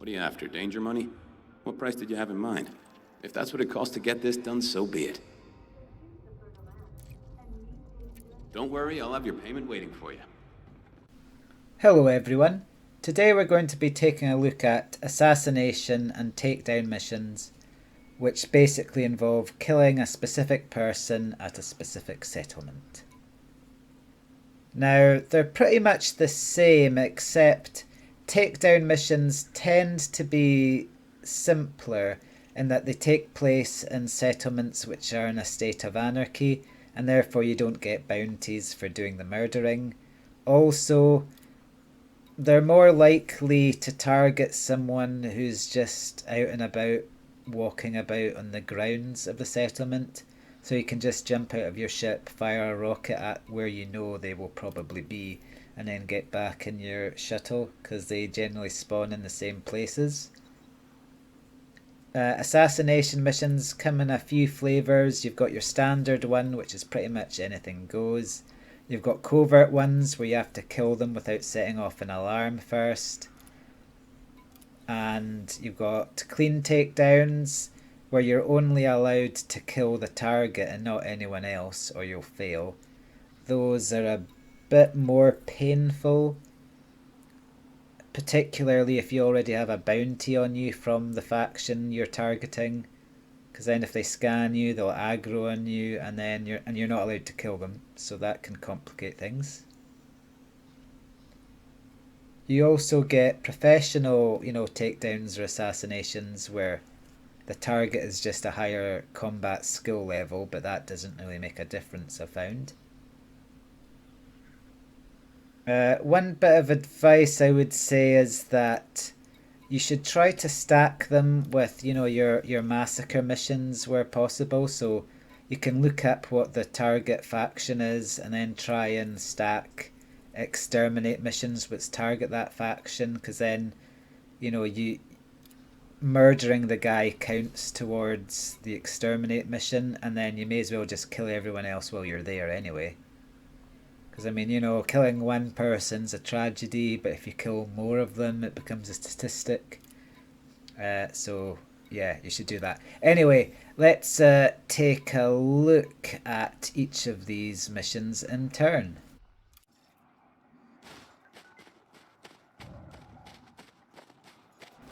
What are you after, danger money? What price did you have in mind? If that's what it costs to get this done, so be it. Don't worry, I'll have your payment waiting for you. Hello everyone. Today we're going to be taking a look at assassination and takedown missions, which basically involve killing a specific person at a specific settlement. Now, they're pretty much the same, except takedown missions tend to be simpler in that they take place in settlements which are in a state of anarchy, and therefore you don't get bounties for doing the murdering. Also, they're more likely to target someone who's just out and about, walking about on the grounds of the settlement. So you can just jump out of your ship, fire a rocket at where you know they will probably be, and then get back in your shuttle, because they generally spawn in the same places. Assassination missions come in a few flavours. You've got your standard one, which is pretty much anything goes. You've got covert ones where you have to kill them without setting off an alarm first. And you've got clean takedowns where you're only allowed to kill the target and not anyone else, or you'll fail. Those are a bit more painful, particularly if you already have a bounty on you from the faction you're targeting, because then if they scan you, they'll aggro on you, and then you're not allowed to kill them, so that can complicate things. You also get professional, takedowns or assassinations where the target is just a higher combat skill level, but that doesn't really make a difference, I've found. One bit of advice I would say is that you should try to stack them with, your massacre missions where possible. So you can look up what the target faction is and then try and stack exterminate missions which target that faction, because then, you murdering the guy counts towards the exterminate mission, and then you may as well just kill everyone else while you're there anyway. Because, killing one person's a tragedy, but if you kill more of them, it becomes a statistic. So, yeah, you should do that. Anyway, let's take a look at each of these missions in turn.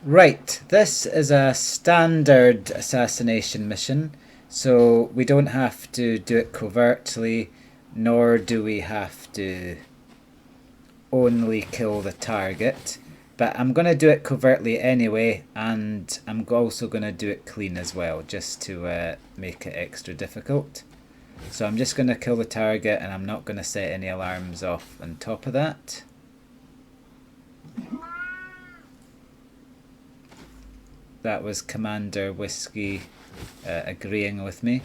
Right, this is a standard assassination mission, so we don't have to do it covertly, nor do we have to only kill the target. But I'm going to do it covertly anyway, and I'm also going to do it clean as well, just to make it extra difficult. So I'm just going to kill the target, and I'm not going to set any alarms off on top of that. That was Commander Whiskey agreeing with me.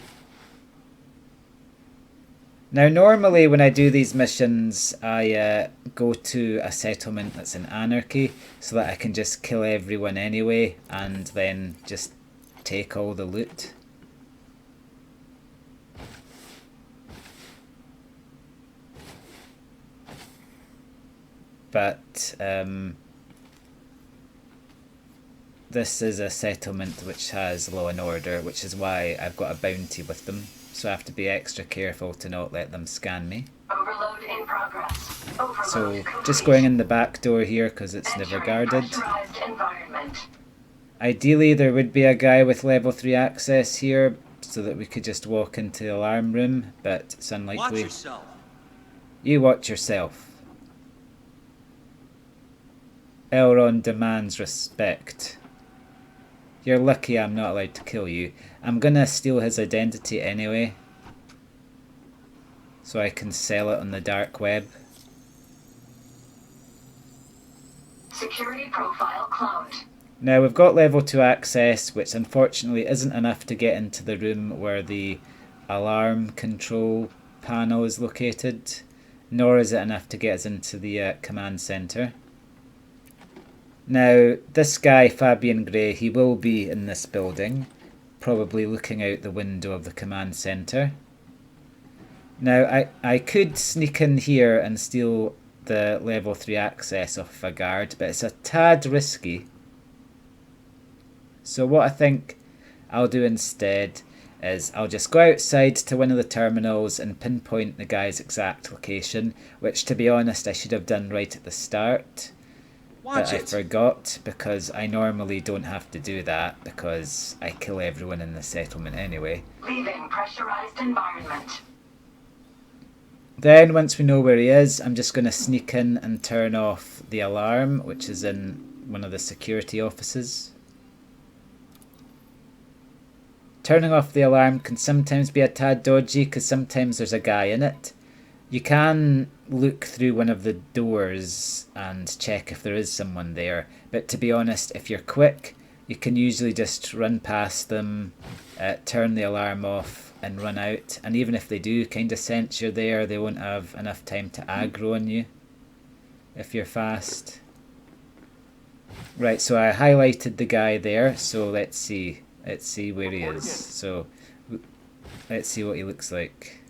Now, normally when I do these missions, I go to a settlement that's in anarchy so that I can just kill everyone anyway and then just take all the loot. But this is a settlement which has law and order, which is why I've got a bounty with them. So I have to be extra careful to not let them scan me. Overload in progress. Overload so complete. Just going in the back door here because it's never guarded. Ideally there would be a guy with level 3 access here so that we could just walk into the alarm room, but it's unlikely. Watch yourself. You watch yourself. Elrond demands respect. You're lucky I'm not allowed to kill you. I'm gonna steal his identity anyway, so I can sell it on the dark web. Security profile cloned. Now we've got level 2 access, which unfortunately isn't enough to get into the room where the alarm control panel is located, nor is it enough to get us into the command center. Now, this guy, Fabian Grey, he will be in this building, probably looking out the window of the command center. Now, I could sneak in here and steal the level 3 access off a guard, but it's a tad risky. So what I think I'll do instead is I'll just go outside to one of the terminals and pinpoint the guy's exact location, which to be honest I should have done right at the start. But I forgot because I normally don't have to do that because I kill everyone in the settlement anyway. Leaving pressurized environment. Then once we know where he is, I'm just going to sneak in and turn off the alarm, which is in one of the security offices. Turning off the alarm can sometimes be a tad dodgy because sometimes there's a guy in it. You can look through one of the doors and check if there is someone there, but to be honest, if you're quick, you can usually just run past them, turn the alarm off and run out, and even if they do kind of sense you're there, they won't have enough time to aggro on you if you're fast. Right, so I highlighted the guy there, so let's see where he is. So let's see what he looks like.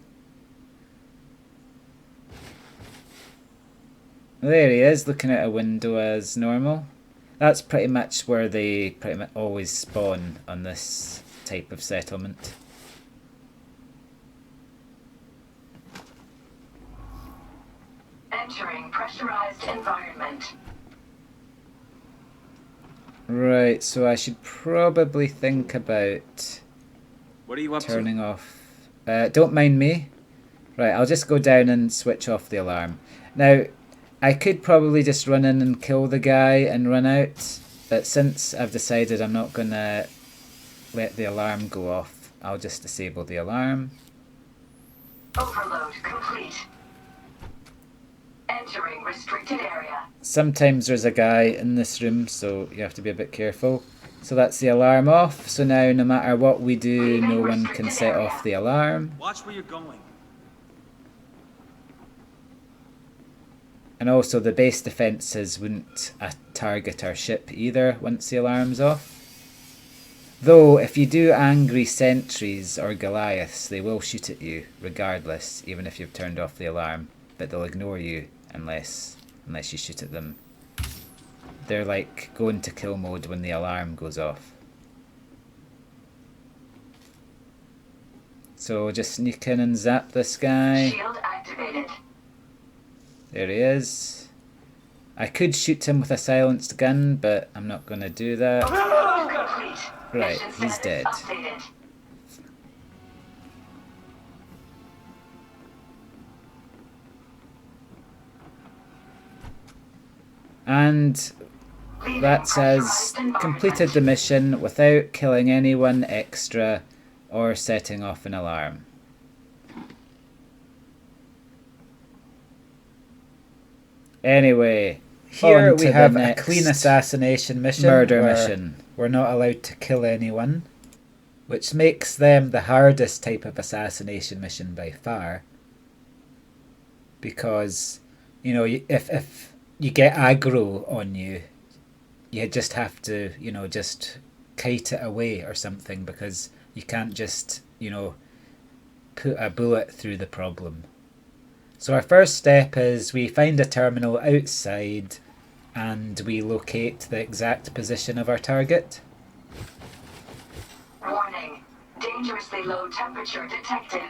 There he is, looking out a window as normal. That's pretty much where they pretty much always spawn on this type of settlement. Entering pressurized environment. Right, so I should probably think about What are you up turning off. Don't mind me. Right, I'll just go down and switch off the alarm. Now, I could probably just run in and kill the guy and run out, but since I've decided I'm not going to let the alarm go off, I'll just disable the alarm. Overload complete. Entering restricted area. Sometimes there's a guy in this room, so you have to be a bit careful. So that's the alarm off, so now no matter what we do, no one can set off the alarm. Watch where you're going. And also the base defences wouldn't target our ship either once the alarm's off. Though if you do angry sentries or Goliaths, they will shoot at you regardless, even if you've turned off the alarm, but they'll ignore you unless you shoot at them. They're like going to kill mode when the alarm goes off. So just sneak in and zap this guy. Shield activated. There he is. I could shoot him with a silenced gun, but I'm not going to do that. Overload complete. Right, Mission he's status dead. updated. And Leaving that says pressurized environment. completed the mission without killing anyone extra or setting off an alarm. Anyway, here On we to have the a next clean assassination mission. murder where mission. We're not allowed to kill anyone, which makes them the hardest type of assassination mission by far. Because, you know, if you get aggro on you, you just have to, you know, just kite it away or something, because you can't just, you know, put a bullet through the problem. So our first step is we find a terminal outside and we locate the exact position of our target. Warning. Dangerously low temperature detected.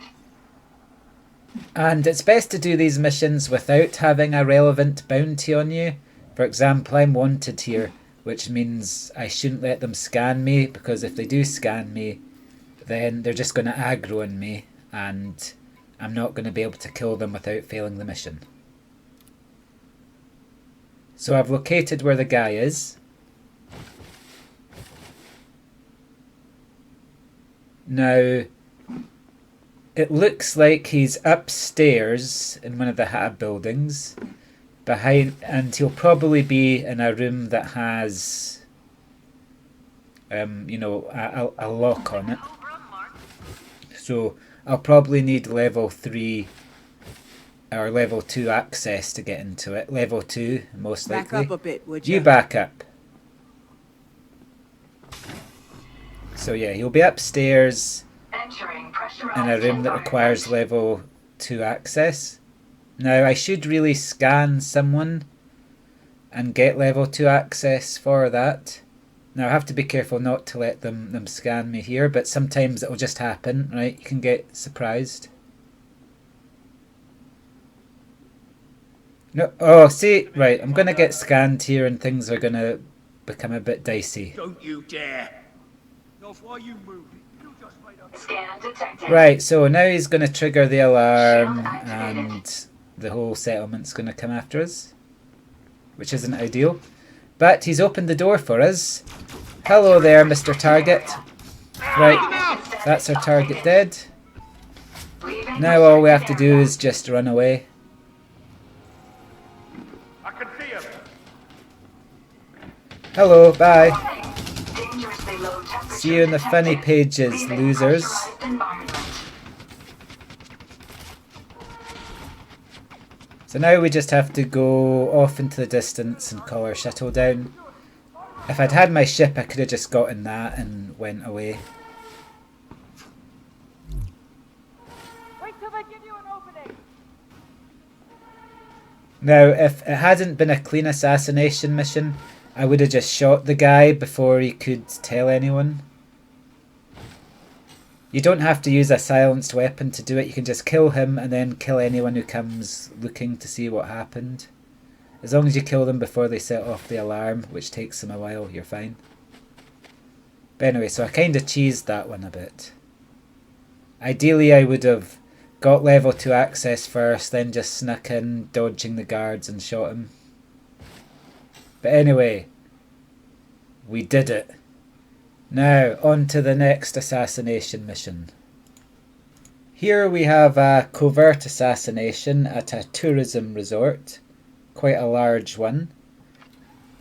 And it's best to do these missions without having a relevant bounty on you. For example, I'm wanted here, which means I shouldn't let them scan me, because if they do scan me, then they're just going to aggro on me, and I'm not going to be able to kill them without failing the mission. So I've located where the guy is. Now, it looks like he's upstairs in one of the HAB buildings, behind, and he'll probably be in a room that has, you know, a lock on it. So I'll probably need level 3 or level 2 access to get into it. Level 2, most likely. Back up a bit, would you? You back up. So yeah, he'll be upstairs Entering pressurized in a room that environment. requires level 2 access. Now I should really scan someone and get level 2 access for that. Now I have to be careful not to let them scan me here, but sometimes it'll just happen, right? You can get surprised. No, oh, see, right, I'm gonna get scanned here and things are gonna become a bit dicey. Don't you dare! Not while you move. You just made up. Scan detected. Right, so now he's gonna trigger the alarm and the whole settlement's gonna come after us, which isn't ideal. But he's opened the door for us. Hello there, Mr. Target. Right, that's our target dead. Now all we have to do is just run away. I can see him. Hello, bye. Dangerously low temperature See you in the funny detected. pages, Leaving losers. pressurized environment. So now we just have to go off into the distance and call our shuttle down. If I'd had my ship, I could have just gotten that and went away. Wait till they give you an opening. Now, if it hadn't been a clean assassination mission, I would have just shot the guy before he could tell anyone. You don't have to use a silenced weapon to do it. You can just kill him and then kill anyone who comes looking to see what happened. As long as you kill them before they set off the alarm, which takes them a while, you're fine. But anyway, so I kind of cheesed that one a bit. Ideally, I would have got level 2 access first, then just snuck in, dodging the guards and shot him. But anyway, we did it. Now, on to the next assassination mission. Here we have a covert assassination at a tourism resort. Quite a large one.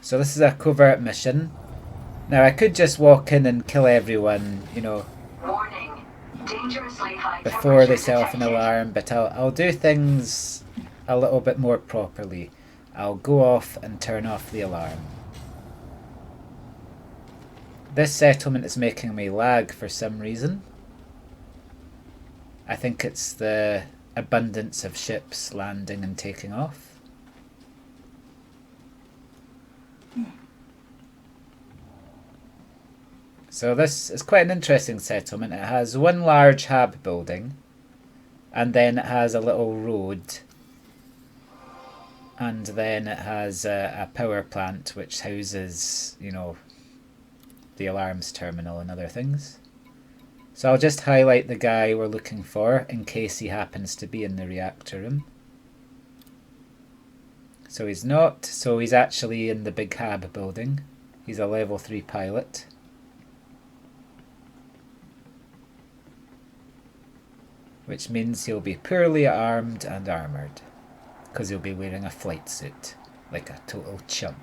So this is a covert mission. Now I could just walk in and kill everyone, you know, Warning. Dangerously high before they temperature set off an detected. alarm, but I'll do things a little bit more properly. I'll go off and turn off the alarm. This settlement is making me lag for some reason. I think it's the abundance of ships landing and taking off. So this is quite an interesting settlement. It has one large hab building, and then it has a little road, and then it has a power plant which houses, you know, the alarms terminal and other things. So I'll just highlight the guy we're looking for in case he happens to be in the reactor room. So he's not, so he's actually in the big hab building. He's a level 3 pilot. Which means he'll be poorly armed and armoured, because he'll be wearing a flight suit, like a total chump.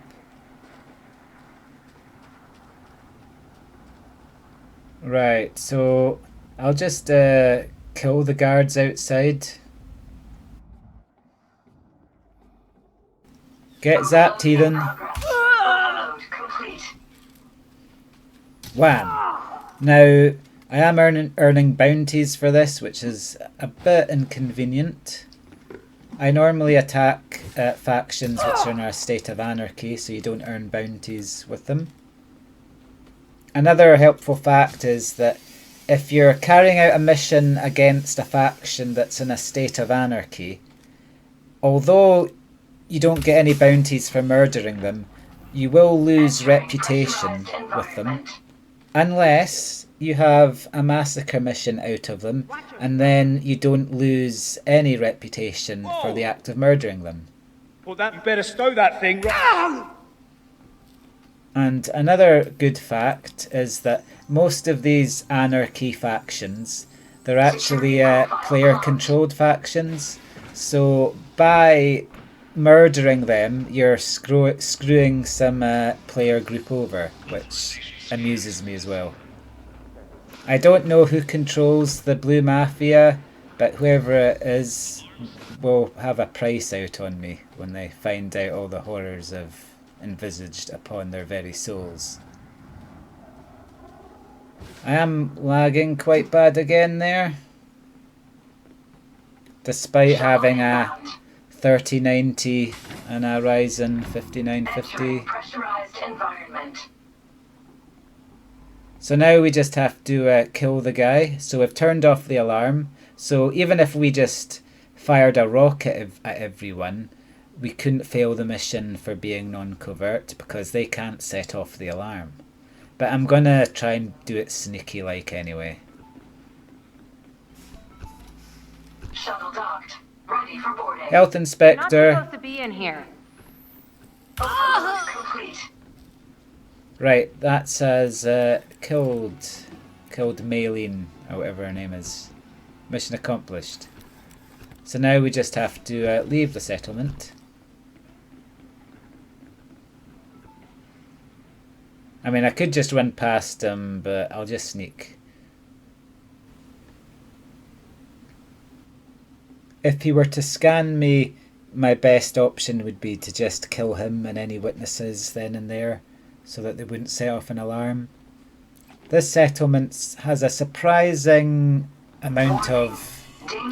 Right, so I'll just kill the guards outside. Get zapped, heathen. Overload complete. Wham! Now, I am earning bounties for this, which is a bit inconvenient. I normally attack factions which are in a state of anarchy, so you don't earn bounties with them. Another helpful fact is that if you're carrying out a mission against a faction that's in a state of anarchy, although you don't get any bounties for murdering them, you will lose reputation with them, unless you have a massacre mission out of them, and then you don't lose any reputation for the act of murdering them. Well, that you better stow that thing right. And another good fact is that most of these anarchy factions, they're actually player-controlled factions. So by murdering them, you're screwing some player group over, which amuses me as well. I don't know who controls the Blue Mafia, but whoever it is will have a price out on me when they find out all the horrors of envisaged upon their very souls. I am lagging quite bad again there, despite having a 3090 and a Ryzen 5950. Pressurized environment. So now we just have to kill the guy. So we've turned off the alarm. So even if we just fired a rocket at everyone, we couldn't fail the mission for being non-covert because they can't set off the alarm. But I'm gonna try and do it sneaky like anyway. Shuttle docked. Ready for boarding. Health You're not inspector. supposed to be in here. Overload complete. Right, that says killed Maylene, or whatever her name is. Mission accomplished. So now we just have to leave the settlement. I mean, I could just run past them, but I'll just sneak. If he were to scan me, my best option would be to just kill him and any witnesses then and there, so that they wouldn't set off an alarm. This settlement has a surprising amount of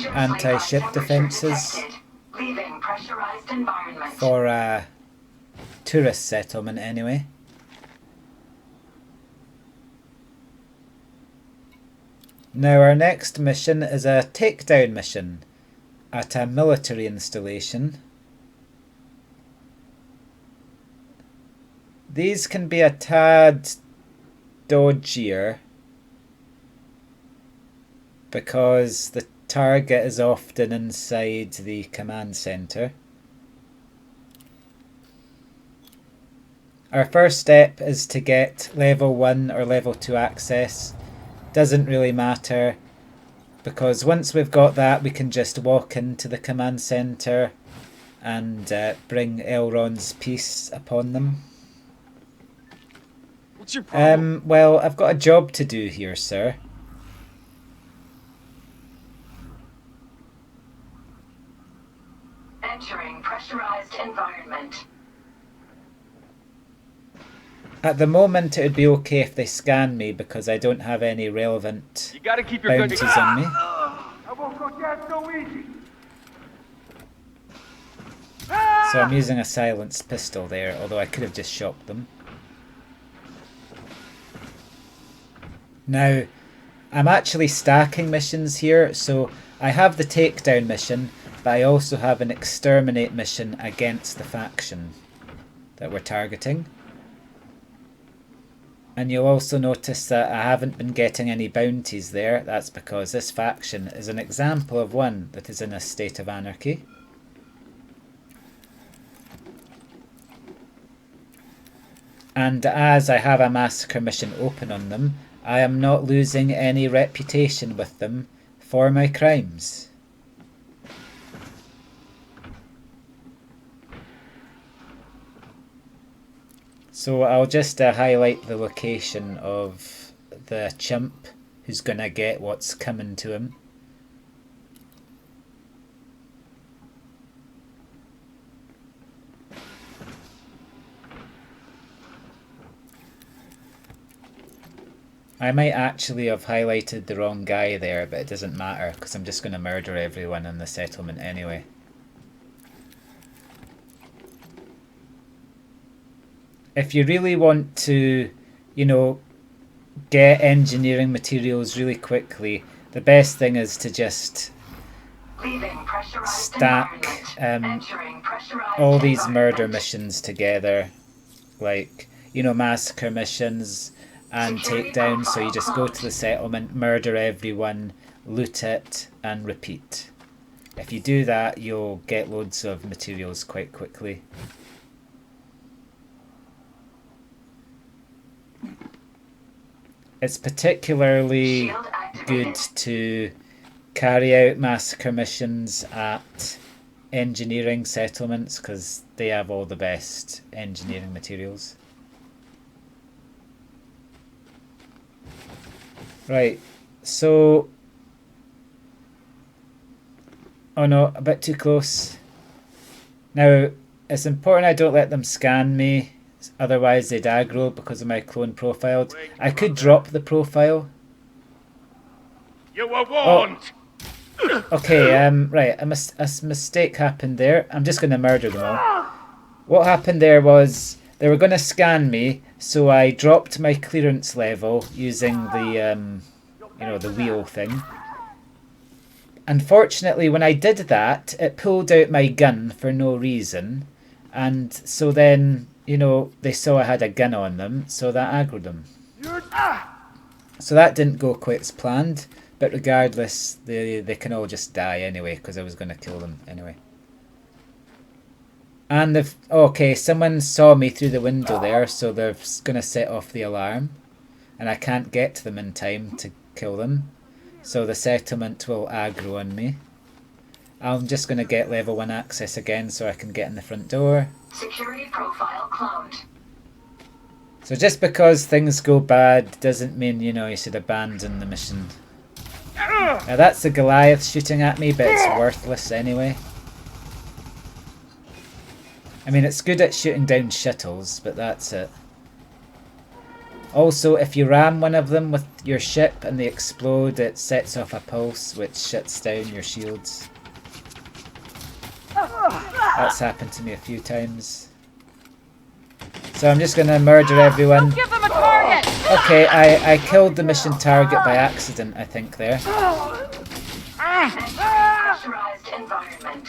anti-ship defences Leaving pressurized environment. for a tourist settlement anyway. Now our next mission is a takedown mission at a military installation. These can be a tad dodgier because the target is often inside the command center. Our first step is to get level 1 or level 2 access. Doesn't really matter because once we've got that we can just walk into the command center and bring Elrond's peace upon them. What's your problem? Well, I've got a job to do here, sir. Entering pressurized environment. At the moment it would be okay if they scan me because I don't have any relevant You gotta keep your gun bounties on me. I won't go down so easy. So I'm using a silenced pistol there, although I could have just shot them. Now, I'm actually stacking missions here, so I have the takedown mission, but I also have an exterminate mission against the faction that we're targeting. And you'll also notice that I haven't been getting any bounties there. That's because this faction is an example of one that is in a state of anarchy. And as I have a massacre mission open on them, I am not losing any reputation with them for my crimes. So I'll just highlight the location of the chimp who's gonna get what's coming to him. I might actually have highlighted the wrong guy there, but it doesn't matter because I'm just going to murder everyone in the settlement anyway. If you really want to, you know, get engineering materials really quickly, the best thing is to just stack all these murder missions together, like, you know, massacre missions and takedown. So you just go to the settlement, murder everyone, loot it and repeat. If you do that, you'll get loads of materials quite quickly. It's particularly good to carry out massacre missions at engineering settlements because they have all the best engineering materials. Right, so... Oh no, a bit too close. Now, it's important I don't let them scan me, otherwise they'd aggro because of my clone profiled. I could drop the profile. You were warned! Okay, right, a mistake happened there. I'm just going to murder them all. What happened there was They were going to scan me, so I dropped my clearance level using the, the wheel thing. Unfortunately, when I did that, it pulled out my gun for no reason. And so then, they saw I had a gun on them, so that aggroed them. So that didn't go quite as planned. But regardless, they can all just die anyway, because I was going to kill them anyway. And okay, someone saw me through the window there, so they're going to set off the alarm. And I can't get to them in time to kill them. So the settlement will aggro on me. I'm just going to get level 1 access again so I can get in the front door. Security profile cloned. So just because things go bad doesn't mean, you should abandon the mission. Now that's the Goliath shooting at me, but it's worthless anyway. I mean, it's good at shooting down shuttles, but that's it. Also, if you ram one of them with your ship and they explode, it sets off a pulse which shuts down your shields. That's happened to me a few times. So I'm just going to murder everyone. Give them a target! Okay, I killed the mission target by accident, I think, there. Pressurized environment.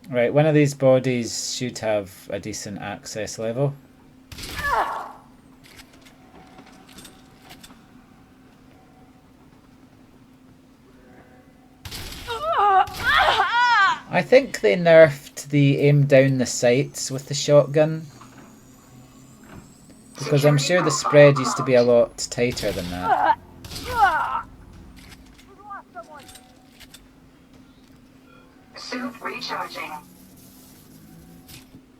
Right, one of these bodies should have a decent access level. I think they nerfed the aim down the sights with the shotgun. Because I'm sure the spread used to be a lot tighter than that. Suit recharging.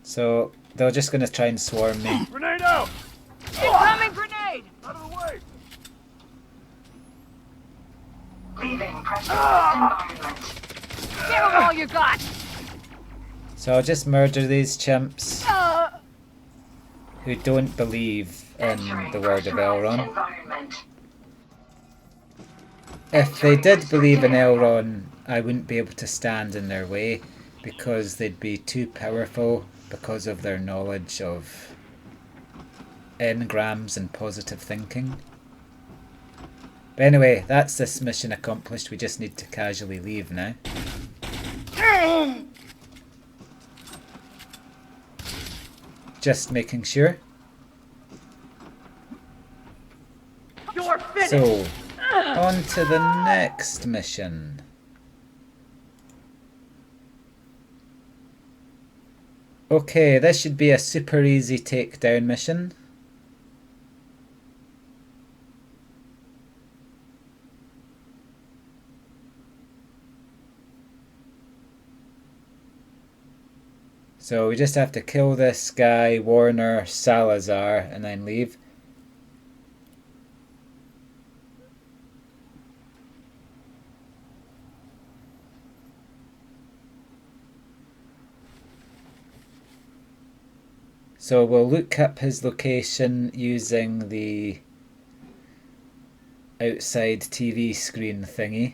So they're just going to try and swarm me. Grenade out! Incoming grenade! Out of the way! Leaving pressurized environment. Give them all you got! So I'll just murder these chimps who don't believe in the word of Elrond. If they did believe in Elrond, I wouldn't be able to stand in their way because they'd be too powerful because of their knowledge of engrams and positive thinking. But anyway, that's this mission accomplished. We just need to casually leave now. Just making sure. You're finished! So, on to the next mission. Okay, this should be a super easy takedown mission. So we just have to kill this guy, Warner Salazar, and then leave. So we'll look up his location using the outside TV screen thingy.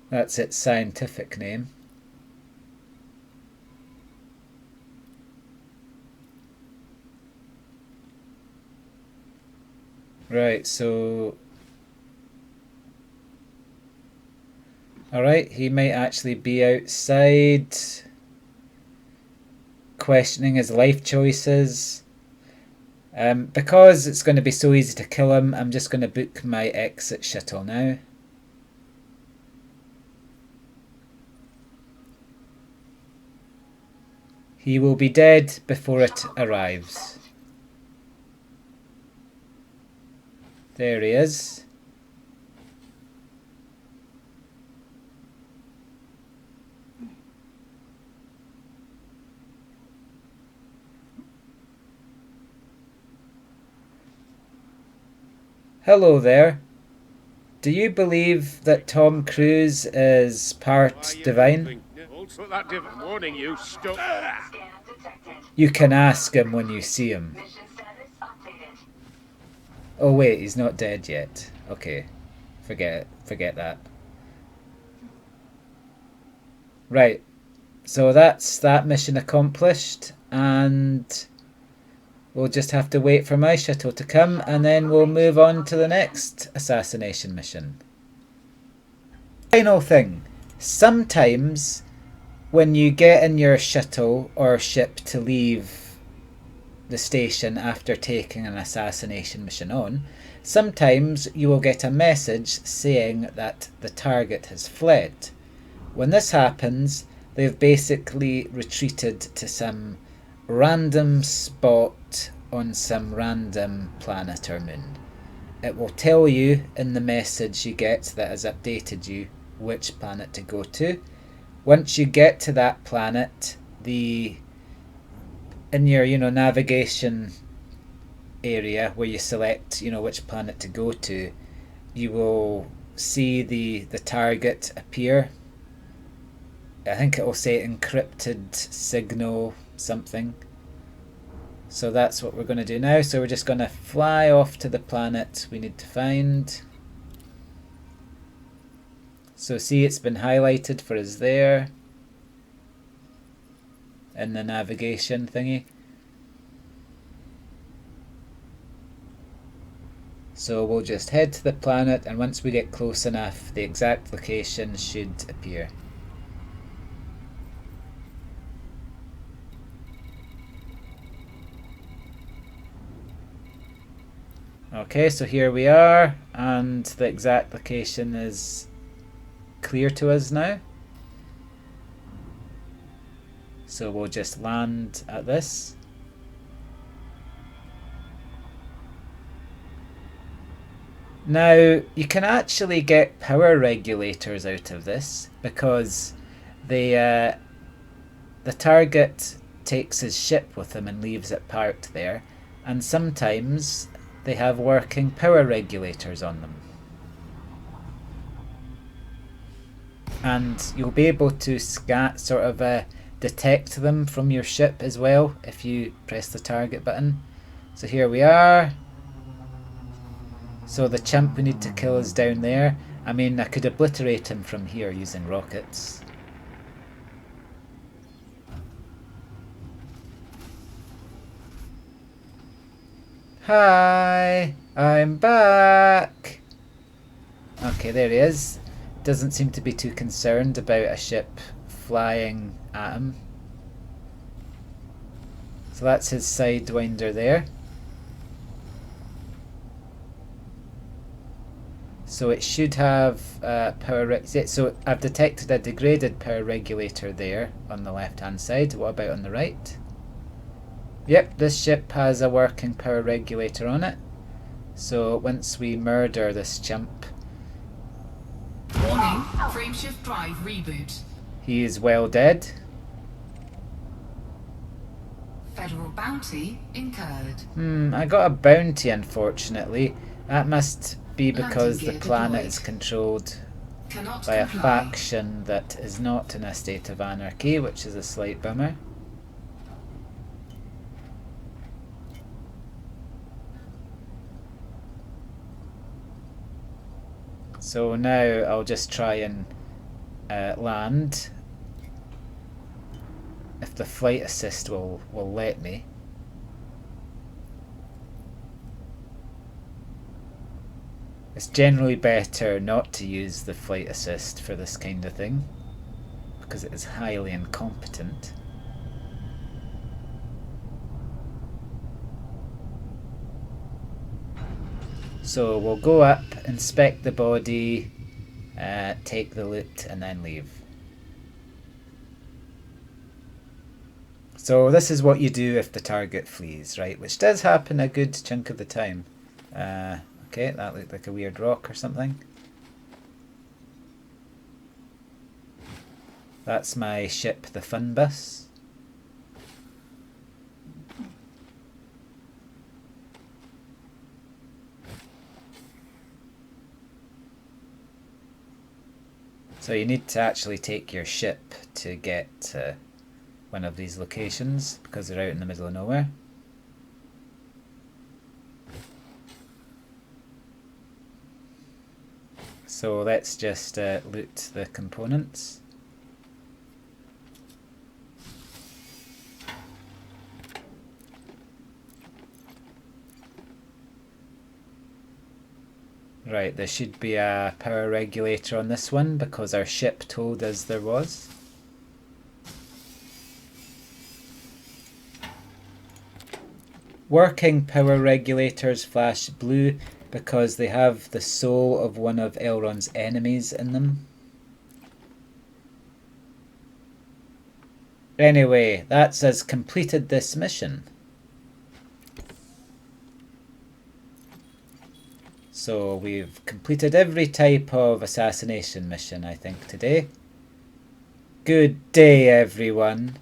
That's its scientific name. Right, so... Alright, he might actually be outside, questioning his life choices. Because it's going to be so easy to kill him, I'm just going to book my exit shuttle now. He will be dead before it arrives. There he is. Hello there. Do you believe that Tom Cruise is part divine? Also that different warning you stuck. Scan detected. You can ask him when you see him. Mission status updated. Oh wait, he's not dead yet. Okay, forget it. forget that. Right, so that's that mission accomplished, and we'll just have to wait for my shuttle to come, and then we'll move on to the next assassination mission. Final thing, sometimes when you get in your shuttle or ship to leave the station after taking an assassination mission on, sometimes you will get a message saying that the target has fled. When this happens, they've basically retreated to some random spot on some random planet or moon. It will tell you in the message you get that has updated you which planet to go to. Once you get to that planet, in your navigation area where you select which planet to go to, you will see the target appear. I think it will say encrypted signal something. So that's what we're going to do now. So we're just going to fly off to the planet we need to find. So see, it's been highlighted for us there in the navigation thingy. So we'll just head to the planet, and once we get close enough, the exact location should appear. Okay, so here we are, and the exact location is clear to us now. So we'll just land at this. Now, you can actually get power regulators out of this, because the target takes his ship with him and leaves it parked there, and sometimes they have working power regulators on them. And you'll be able to detect them from your ship as well if you press the target button. So here we are. So the chimp we need to kill is down there. I mean, I could obliterate him from here using rockets. Hi, I'm back. Okay, there he is. Doesn't seem to be too concerned about a ship flying at him. So that's his sidewinder there. So it should have so I've detected a degraded power regulator there on the left hand side. What about on the right? Yep, this ship has a working power regulator on it. So once we murder this chimp, warning, frameshift drive reboot. He is well dead. Federal bounty incurred. I got a bounty, unfortunately. That must be because the Landing gear planet deployed. is controlled Cannot by a comply. faction that is not in a state of anarchy, which is a slight bummer. So now I'll just try and land. If the flight assist will let me. It's generally better not to use the flight assist for this kind of thing, because it is highly incompetent. So we'll go up, inspect the body, take the loot, and then leave. So this is what you do if the target flees, right? Which does happen a good chunk of the time. Okay, that looked like a weird rock or something. That's my ship, the Fun Bus. So you need to actually take your ship to get to one of these locations, because they're out in the middle of nowhere. So let's just loot the components. Right, there should be a power regulator on this one because our ship told us there was. Working power regulators flash blue because they have the soul of one of Elrond's enemies in them. Anyway, that's us completed this mission. So we've completed every type of assassination mission, I think, today. Good day, everyone.